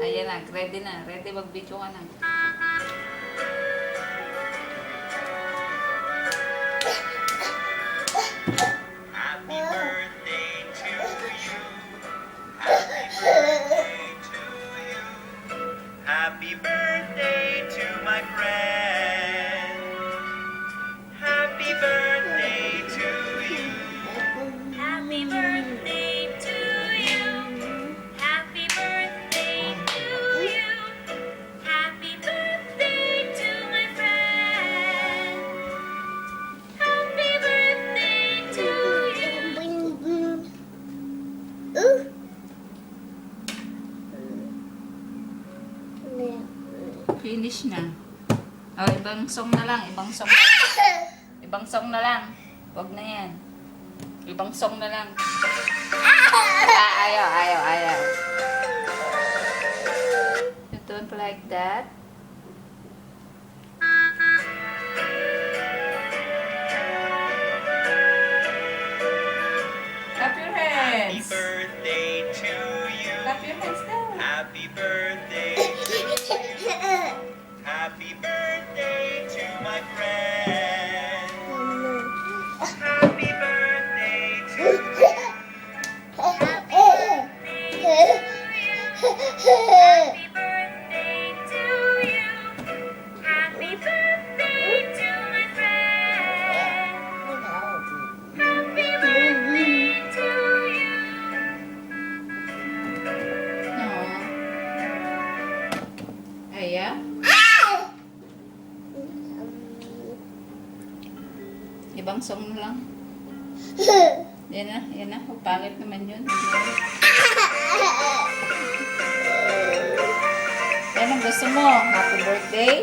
Ayan na, ready na. Ready mag-video ka na. Happy birthday to you. Happy birthday to you. Happy birthday to my friend. Happy birthday to you. Happy birthday to you. Happy birthday to you. Happy birthday to my friend. Happy birthday to you. Finish na. Oh, ibang song na lang. Ibang song na lang. Ibang song na lang. Huwag na yan. Ibang song na lang. Ayaw. You don't like that? Clap your Happy hands. birthday to you. Clap your hands now. Happy birthday to you. Happy birthday to my friend. Happy birthday to you. Happy birthday to you. Happy birthday to my friend. Happy birthday to you. No. Aya? Ibang song na lang. Yan na. Oh, pangit naman yun. Yan ang gusto mo. Happy birthday.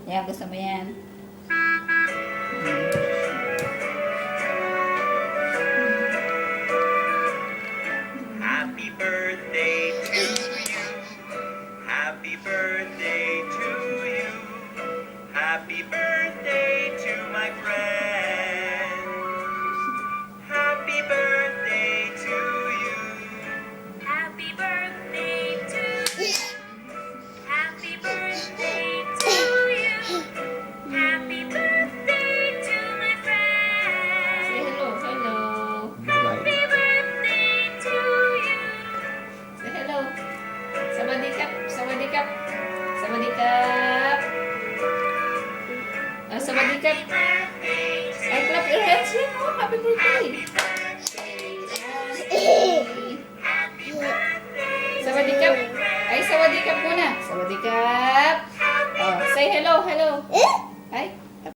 Yan, gusto mo yan. Happy birthday to you. Happy birthday to you. Happy birthday to my friend. Happy birthday to you. Happy birthday to you. Happy birthday to you. Happy birthday to my Say friend. hello. Happy birthday to you. Say hello. Sawadikap. Sawadikap. Sawadikap. Ay, clap your hands yan. Oh, happy birthday. Sawadikap. Ay, sawadikap muna. Sawadikap. Oh, say hello. Ay.